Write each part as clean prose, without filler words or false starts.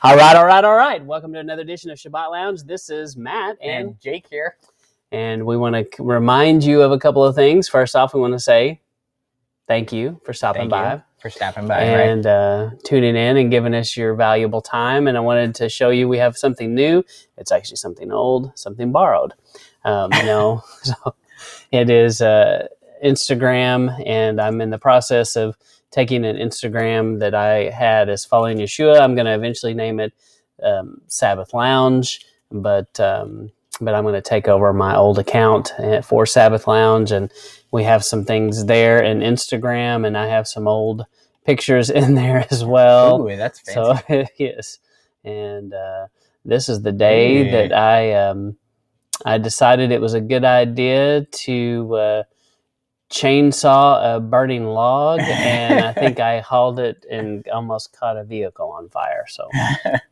All right. Welcome to another edition of Shabbat Lounge. This is Matt and Jake here. And we want to remind you of a couple of things. First off, we want to say thank you for stopping by. And tuning in and giving us your valuable time. And I wanted to show you we have something new. It's actually something old, something borrowed. So it is Instagram, and I'm in the process of taking an Instagram that I had as Following Yeshua. I'm going to eventually name it Sabbath Lounge, but I'm going to take over my old account for Sabbath Lounge, and we have some things there in Instagram, and I have some old pictures in there as well. Ooh, that's fancy. So yes, and this is the day that I decided it was a good idea to chainsaw a burning log, and I think I hauled it and almost caught a vehicle on fire. So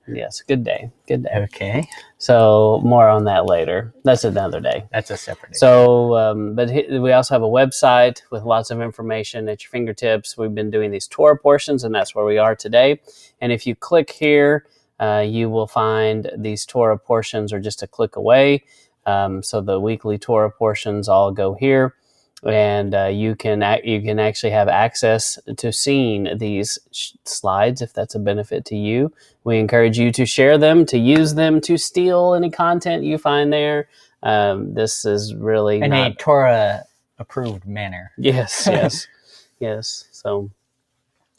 yes, good day. Okay. So more on that later. That's another day. That's a separate day. So, but we also have a website with lots of information at your fingertips. We've been doing these Torah portions, and that's where we are today. And if you click here, you will find these Torah portions are just a click away. So the weekly Torah portions all go here. And you can actually have access to seeing these slides if that's a benefit to you. We encourage you to share them, to use them, to steal any content you find there. This is really in a Torah approved manner. Yes. So,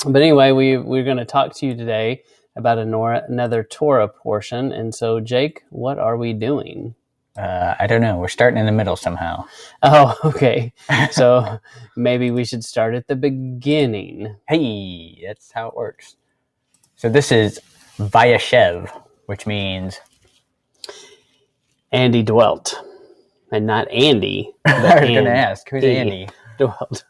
but anyway, we're going to talk to you today about another Torah portion. And so, Jake, what are we doing? I don't know. We're starting in the middle somehow. Oh, okay. So maybe we should start at the beginning. Hey, that's how it works. So this is Vayeshev, which means Andy dwelt. And not Andy. I was going to ask, who's Andy? Dwelt.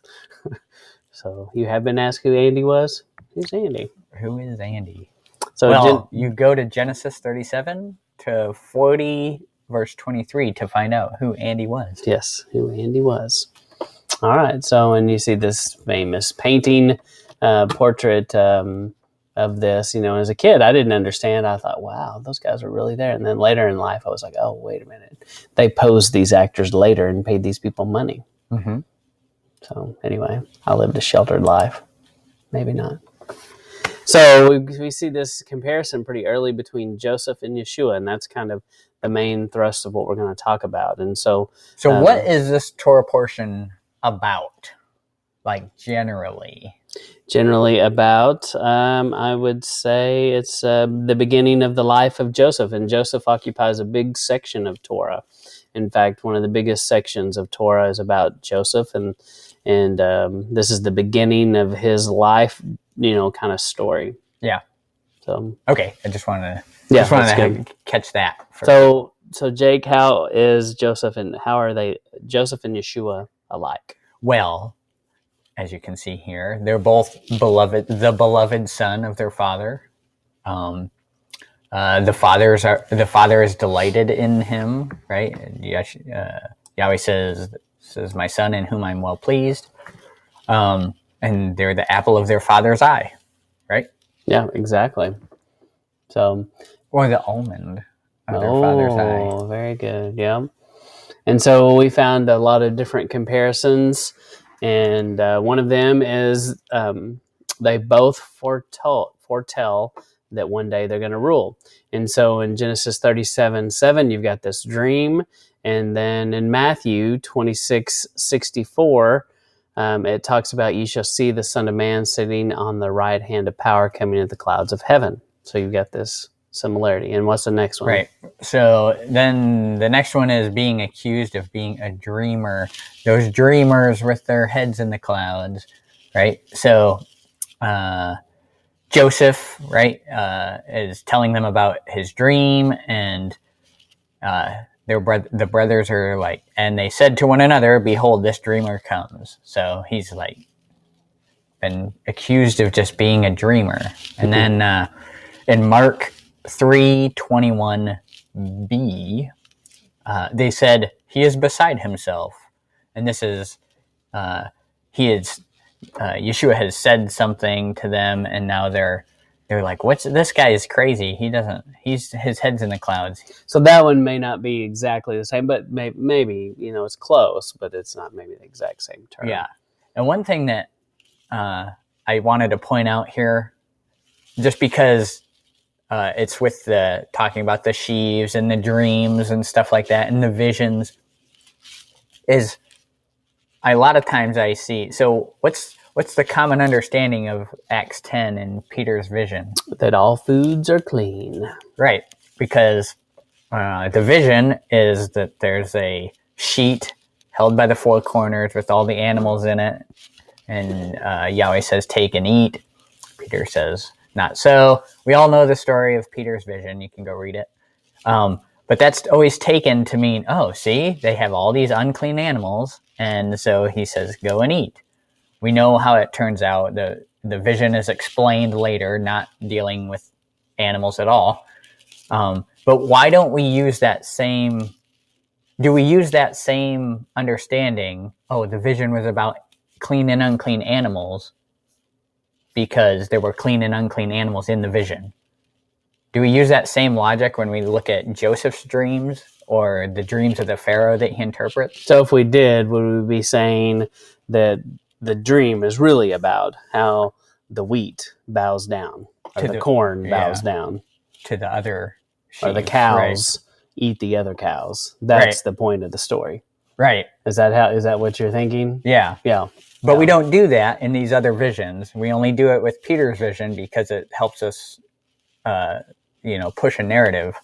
So you have been asked who Andy was? Who's Andy? Who is Andy? So you go to Genesis 37 to 40... verse 23 to find out who Andy was. Yes, who Andy was. All right. So, and you see this famous painting, portrait of this. You know, as a kid, I didn't understand. I thought, wow, those guys are really there. And then later in life, I was like, oh, wait a minute. They posed these actors later and paid these people money. Mm-hmm. So anyway, I lived a sheltered life. Maybe not. So we see this comparison pretty early between Joseph and Yeshua, and that's kind of the main thrust of what we're going to talk about. And so what is this Torah portion about? Like generally about, I would say it's the beginning of the life of Joseph, and Joseph occupies a big section of Torah. In fact, one of the biggest sections of Torah is about Joseph, and this is the beginning of his life, kind of story. Yeah. So okay, I just wanted to catch that. So Jake, how is Joseph and Joseph and Yeshua alike? Well, as you can see here, they're both the beloved son of their father. The father is delighted in him, right? Yahweh says, my son in whom I'm well pleased. And they're the apple of their father's eye, right? Yeah, exactly. So, or the almond of their father's eye. Oh, very good. Yeah. And so we found a lot of different comparisons, and one of them is they both foretell that one day they're going to rule. And so in Genesis 37:7, you've got this dream, and then in Matthew 26:64, it talks about you shall see the Son of Man sitting on the right hand of power coming in the clouds of heaven. So you've got this similarity. And what's the next one? Right. So then the next one is being accused of being a dreamer. Those dreamers with their heads in the clouds, right? So Joseph, right, is telling them about his dream, and the brothers are like, and they said to one another, behold, this dreamer comes. So he's like been accused of just being a dreamer. And then in Mark 3:21b, they said he is beside himself. And this is Yeshua has said something to them, and now they're they're like, "What's this guy is crazy? His head's in the clouds." So that one may not be exactly the same, but maybe it's close, but it's not maybe the exact same term. Yeah. And one thing that I wanted to point out here, just because it's with the talking about the sheaves and the dreams and stuff like that and the visions, is a lot of times I see. So what's the common understanding of Acts 10 and Peter's vision? That all foods are clean. Right, because the vision is that there's a sheet held by the four corners with all the animals in it, and Yahweh says, "Take and eat." Peter says, "Not so." We all know the story of Peter's vision. You can go read it. But that's always taken to mean, oh, see, they have all these unclean animals, and so he says, "Go and eat." We know how it turns out. The vision is explained later, not dealing with animals at all. But why don't we use that same... Do we use that same understanding? Oh, the vision was about clean and unclean animals because there were clean and unclean animals in the vision. Do we use that same logic when we look at Joseph's dreams or the dreams of the Pharaoh that he interprets? So if we did, would we be saying that the dream is really about how the wheat bows down, or the corn bows down to the other sheaves, or the cows eat the other cows? That's the point of the story, right? Is that what you're thinking? Yeah. But we don't do that in these other visions. We only do it with Peter's vision because it helps us, push a narrative.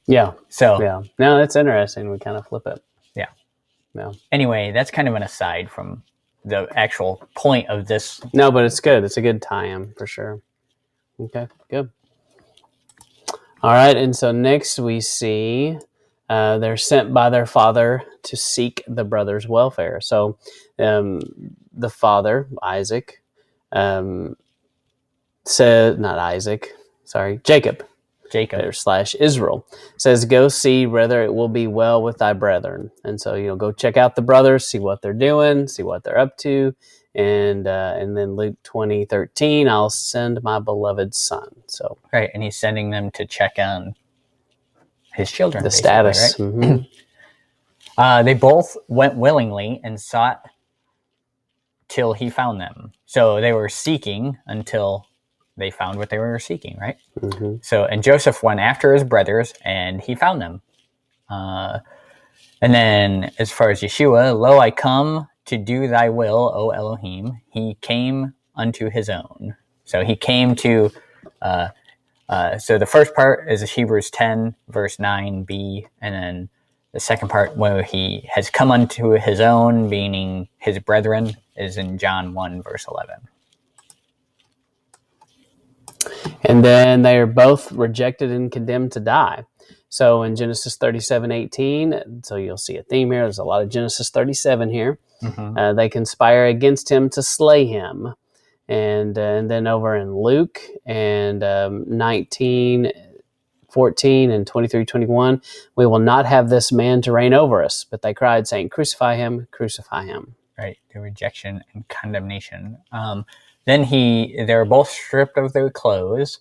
Yeah. So no, that's interesting. We kind of flip it. Yeah. Anyway, that's kind of an aside from the actual point of this. No, but it's good. It's a good tie-in for sure. Okay, good. All right, and so next we see they're sent by their father to seek the brothers' welfare. So the father, Isaac, Jacob / Israel says, "Go see whether it will be well with thy brethren." And so go check out the brothers, see what they're doing, see what they're up to, and then Luke 20:13, "I'll send my beloved son." So right, and he's sending them to check on his children, the status. Right? Mm-hmm. They both went willingly and sought till he found them. So they were seeking until they found what they were seeking, right? Mm-hmm. So, and Joseph went after his brothers, and he found them. And then, as far as Yeshua, "Lo, I come to do thy will, O Elohim." He came unto his own. So he came to. So the first part is Hebrews 10, verse 9b, and then the second part, where he has come unto his own, meaning his brethren, is in John 1, verse 11. And then they are both rejected and condemned to die. So in Genesis 37:18, so you'll see a theme here. There's a lot of Genesis 37 here. Mm-hmm. They conspire against him to slay him. And then over in Luke and 19:14 and 23:21, "We will not have this man to reign over us. But they cried, saying, Crucify him, crucify him." Right, the rejection and condemnation. Then they were both stripped of their clothes.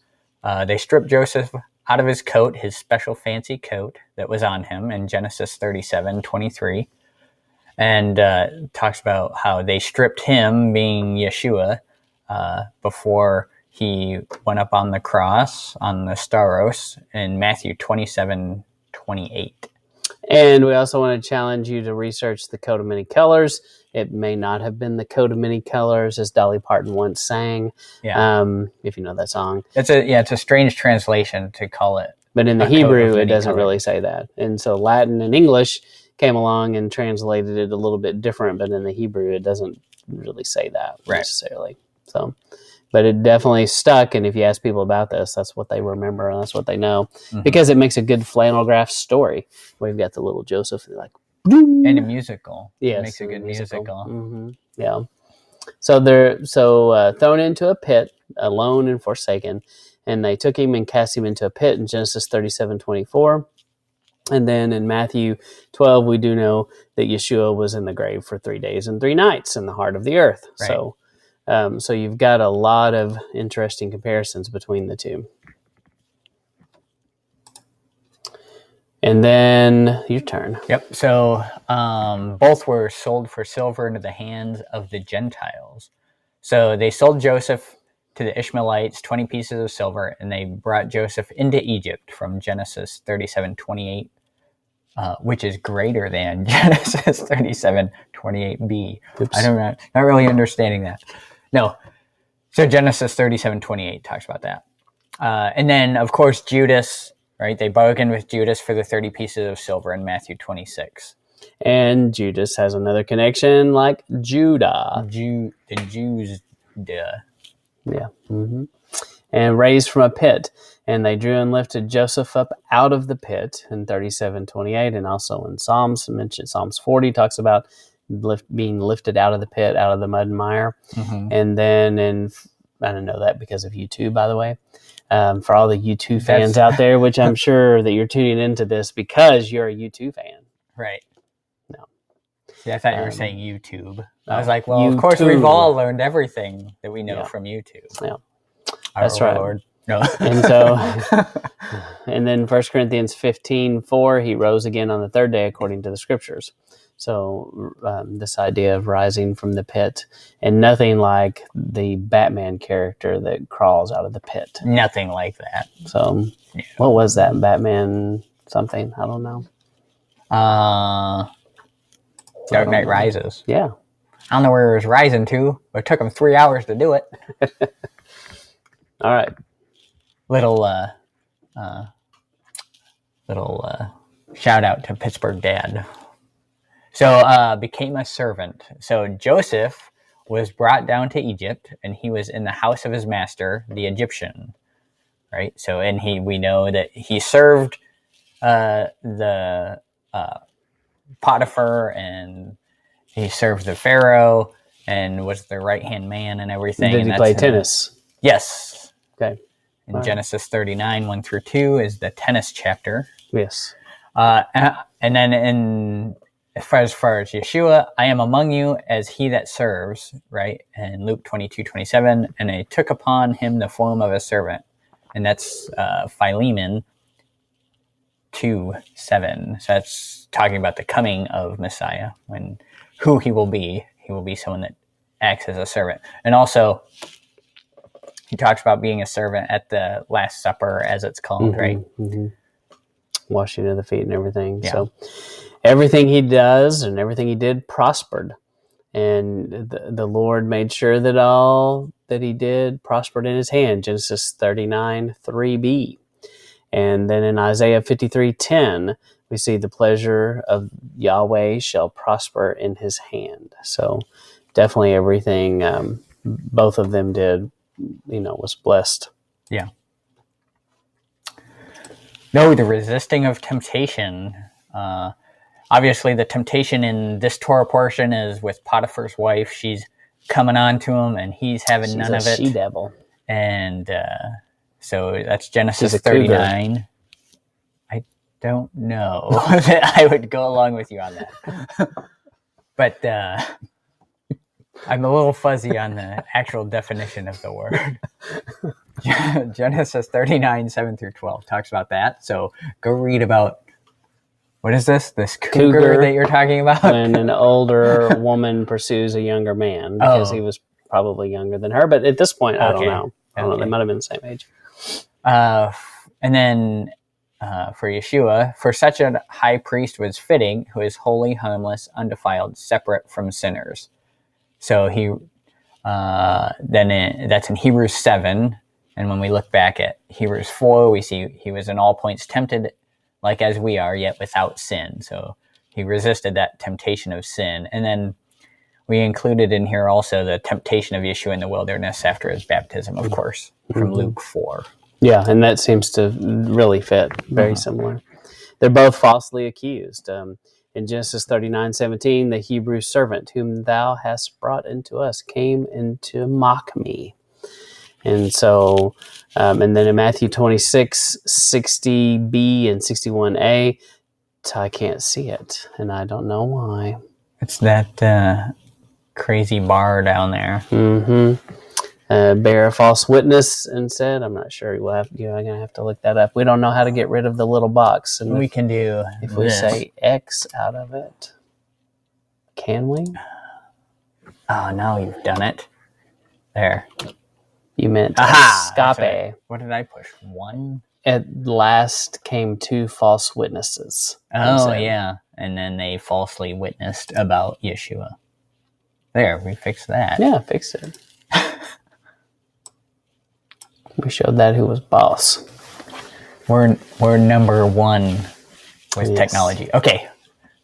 They stripped Joseph out of his coat, his special fancy coat that was on him, in Genesis 37:23. And talks about how they stripped him, being Yeshua, before he went up on the cross, on the Staros, in Matthew 27:28. And we also want to challenge you to research the coat of many colors. It may not have been the coat of many colors, as Dolly Parton once sang. Yeah. If you know that song. It's a strange translation to call it. But in the Hebrew, it doesn't really say that. And so Latin and English came along and translated it a little bit different, but in the Hebrew, it doesn't really say that necessarily. So, but it definitely stuck. And if you ask people about this, that's what they remember and that's what they know, because it makes a good flannel graph story. We've got the little Joseph, and and a musical. Yes, it makes a good musical. Mm-hmm. Yeah. So they're thrown into a pit, alone and forsaken, and they took him and cast him into a pit in Genesis 37:24. And then in Matthew 12, we do know that Yeshua was in the grave for 3 days and 3 nights in the heart of the earth. Right. So So you've got a lot of interesting comparisons between the two. And then your turn. Yep. So both were sold for silver into the hands of the Gentiles. So they sold Joseph to the Ishmaelites 20 pieces of silver, and they brought Joseph into Egypt from Genesis 37:28, which is greater than Genesis 37:28b. Oops. I don't know, not really understanding that. No. So Genesis 37:28 talks about that. And then, of course, Judas. Right, they bargained with Judas for the 30 pieces of silver in Matthew 26. And Judas has another connection like Judah. The Jews, duh. Yeah. Mm-hmm. And raised from a pit. And they drew and lifted Joseph up out of the pit in 37:28. And also in Psalms, mentioned Psalms 40 talks about being lifted out of the pit, out of the mud and mire. Mm-hmm. And then I don't know that because of YouTube, by the way. For all the U2 fans out there, which I'm sure that you're tuning into this because you're a U2 fan. Right. No. Yeah, I thought you were saying YouTube. I was like, well, of course we've all learned everything that we know from YouTube. Yeah. That's right. Lord. No. And so, and then 1 Corinthians 15:4, he rose again on the third day according to the scriptures. So this idea of rising from the pit, and nothing like the Batman character that crawls out of the pit. Nothing like that. So what was that? Batman something? I don't know. Dark Knight Rises. Yeah. I don't know where it was rising to, but it took him 3 hours to do it. All right. Little shout out to Pittsburgh Dad. So became a servant. So Joseph was brought down to Egypt, and he was in the house of his master, the Egyptian. Right. So, and we know that he served the Potiphar, and he served the Pharaoh, and was the right-hand man and everything. Did he play tennis? Yes. Okay. In Genesis 39, 1-2 is the tennis chapter. Yes. And then as far as Yeshua, I am among you as he that serves, right? And Luke 22:27, and he took upon him the form of a servant. And that's Philemon 2:7. So that's talking about the coming of Messiah, when who he will be. He will be someone that acts as a servant. And also, he talks about being a servant at the Last Supper, as it's called, right? Mm-hmm. Washing of the feet and everything. Yeah. So everything he does and everything he did prospered. And the Lord made sure that all that he did prospered in his hand. Genesis 39:3b. And then in Isaiah 53:10, we see the pleasure of Yahweh shall prosper in his hand. So definitely everything both of them did, was blessed. Yeah. No, the resisting of temptation. Obviously, the temptation in this Torah portion is with Potiphar's wife. She's coming on to him, and he's having none of it. She's a she-devil. And so that's Genesis 39. Cougar. I don't know that I would go along with you on that. But I'm a little fuzzy on the actual definition of the word. Genesis 39, 7-12 talks about that. So go read about, what is this? This cougar that you're talking about? When an older woman pursues a younger man, because he was probably younger than her. But at this point, I don't know. They might have been the same age. And then for Yeshua, for such a high priest was fitting, who is holy, harmless, undefiled, separate from sinners. So that's in Hebrews 7. And when we look back at Hebrews 4, we see he was in all points tempted, like as we are, yet without sin. So he resisted that temptation of sin. And then we included in here also the temptation of Yeshua in the wilderness after his baptism, of course, from Luke 4. Yeah, and that seems to really fit. Very similar. They're both falsely accused. In Genesis 39:17, the Hebrew servant whom thou hast brought into us came in to mock me. And so, and then in Matthew 26:60b and 61a, I can't see it, and I don't know why. It's that crazy bar down there. Bear a false witness and said, I'm not sure. You're going to have to look that up. We don't know how to get rid of the little box. And we can do if we say X out of it, can we? Oh, no, you've done it. There. You meant escape. What did I push? 1? At last came 2 false witnesses. Oh, yeah. And then they falsely witnessed about Yeshua. There, we fixed that. Yeah, fixed it. We showed that who was boss. We're number 1 with technology. Okay.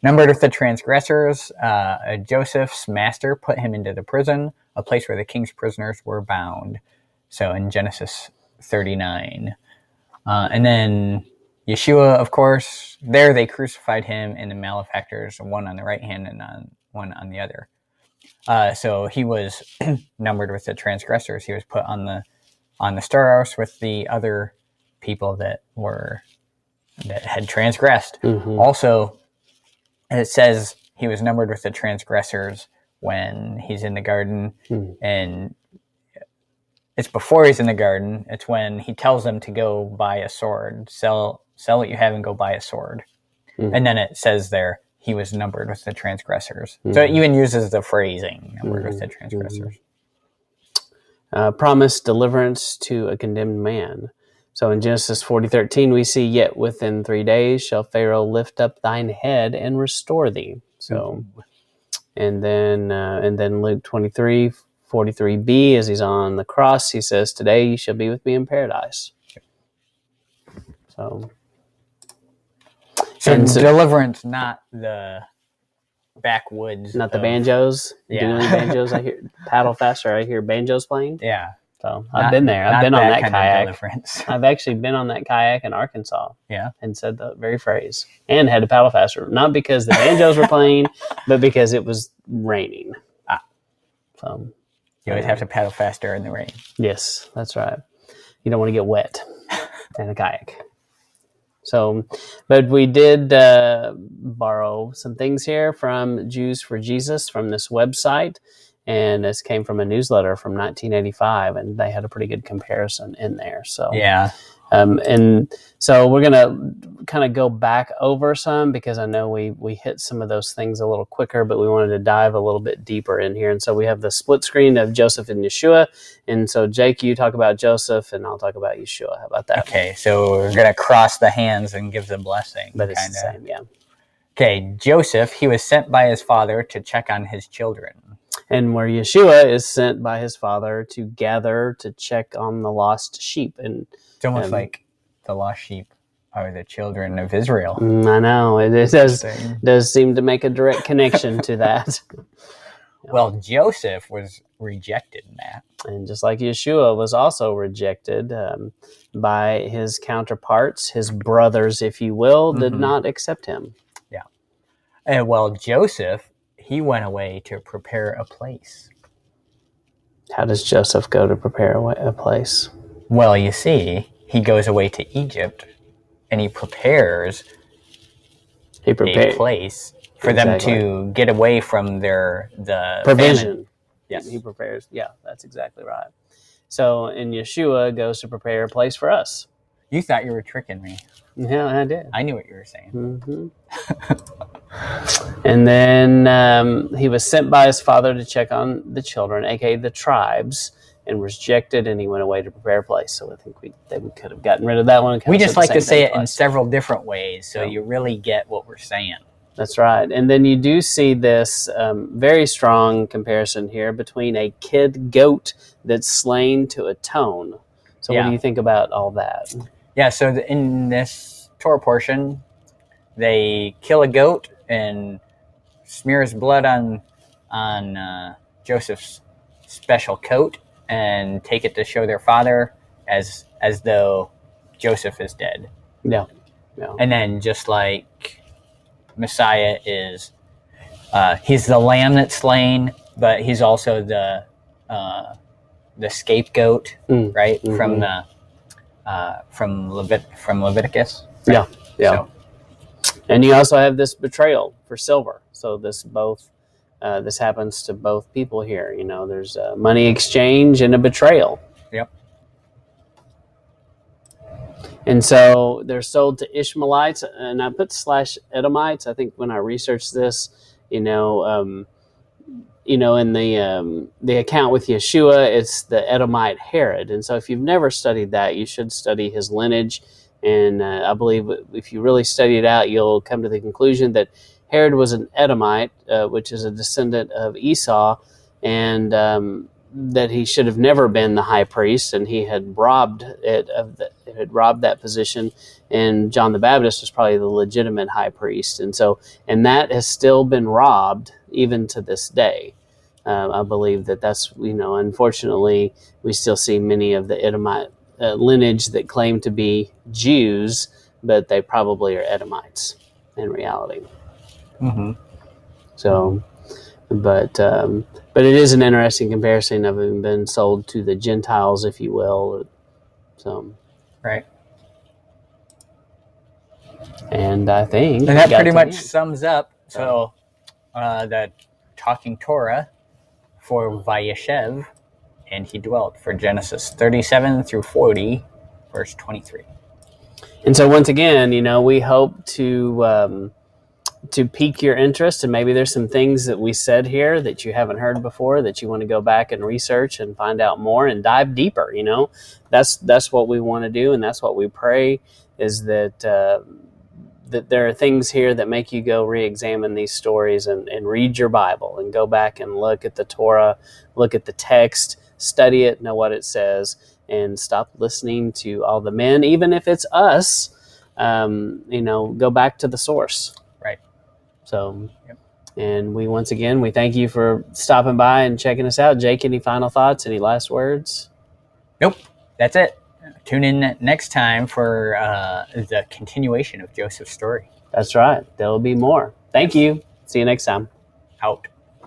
Numbered with the transgressors, Joseph's master put him into the prison, a place where the king's prisoners were bound. So in Genesis 39. And then Yeshua, of course, there they crucified him and the malefactors, one on the right hand and one on the other. So he was numbered with the transgressors. He was put on the storehouse with the other people that had transgressed. Also, it says he was numbered with the transgressors when he's in the garden, and it's before he's in the garden. It's when he tells them to go buy a sword, sell what you have and go buy a sword. And then it says there, he was numbered with the transgressors. So it even uses the phrasing, numbered with the transgressors. Promised deliverance to a condemned man. So in Genesis 40:13, we see, yet within 3 days shall Pharaoh lift up thine head and restore thee. So, and then Luke 23:43b, as he's on the cross, he says, today you shall be with me in paradise. So deliverance, not the backwoods, not the banjos. Yeah, doing banjos. I hear paddle faster. I hear banjos playing. Yeah. So I've been there. I've been on that kayak. I've actually been on that kayak in Arkansas. Yeah. And said the very phrase and had to paddle faster. Not because the banjos were playing, but because it was raining. So you always have to paddle faster in the rain. Yes, that's right. You don't want to get wet in a kayak. So, but we did borrow some things here from Jews for Jesus from this website. And this came from a newsletter from 1985, and they had a pretty good comparison in there. So yeah, and so we're gonna kind of go back over some because I know we hit some of those things a little quicker, but we wanted to dive a little bit deeper in here. And so we have the split screen of Joseph and Yeshua. And so Jake, you talk about Joseph, and I'll talk about Yeshua. How about that? Okay, so we're gonna cross the hands and give the blessing. But it's the same, yeah. Okay, Joseph, he was sent by his father to check on his children. And where Yeshua is sent by his father to check on the lost sheep. And it's almost like the lost sheep are the children of Israel. I know. It does seem to make a direct connection to that. Well, Joseph was rejected in that. And just like Yeshua was also rejected by his counterparts, his brothers, if you will, did not accept him. Yeah. And well, Joseph, he went away to prepare a place. How does Joseph go to prepare a place? Well, you see, he goes away to Egypt, and he prepares a place for them to get away from the provision. Famine. Yes, he prepares. Yeah, that's exactly right. So, and Yeshua goes to prepare a place for us. You thought you were tricking me. Yeah, I did. I knew what you were saying. Mm-hmm. And then he was sent by his father to check on the children, aka the tribes, and rejected, and he went away to prepare a place. So I think we could have gotten rid of that one. We just like to say it in several different ways, so you really get what we're saying. That's right. And then you do see this very strong comparison here between a kid goat that's slain to atone. So what do you think about all that? Yeah, so in this Torah portion, they kill a goat and smear his blood on Joseph's special coat and take it to show their father as though Joseph is dead. Yeah. And then just like Messiah is, he's the lamb that's slain, but he's also the scapegoat, right? Mm-hmm. From Leviticus. Right? Yeah. So. And you also have this betrayal for silver. So this both this happens to both people here. There's a money exchange and a betrayal. Yep. And so they're sold to Ishmaelites, and I put /Edomites. I think when I researched this, in the account with Yeshua, it's the Edomite Herod. And so if you've never studied that, you should study his lineage. And I believe if you really study it out, you'll come to the conclusion that Herod was an Edomite, which is a descendant of Esau, and that he should have never been the high priest, and he had robbed that position. And John the Baptist was probably the legitimate high priest, and that has still been robbed even to this day. I believe that's unfortunately we still see many of the Edomite lineage that claim to be Jews, but they probably are Edomites in reality. Mm-hmm. So, but it is an interesting comparison of having been sold to the Gentiles, if you will. So, right. And I think that pretty much sums up. So, the talking Torah for Vayeshev, and he dwelt, for Genesis 37 through 40, verse 23. And so once again, we hope to pique your interest, and maybe there's some things that we said here that you haven't heard before that you want to go back and research and find out more and dive deeper. That's what we want to do, and that's what we pray, is that there are things here that make you go re-examine these stories and read your Bible and go back and look at the Torah, look at the text, study it, know what it says, and stop listening to all the men, even if it's us. Go back to the source. Right. So, yep. And we thank you for stopping by and checking us out. Jake, any final thoughts? Any last words? Nope. That's it. Tune in next time for the continuation of Joseph's story. That's right. There will be more. Thank you. See you next time. Out.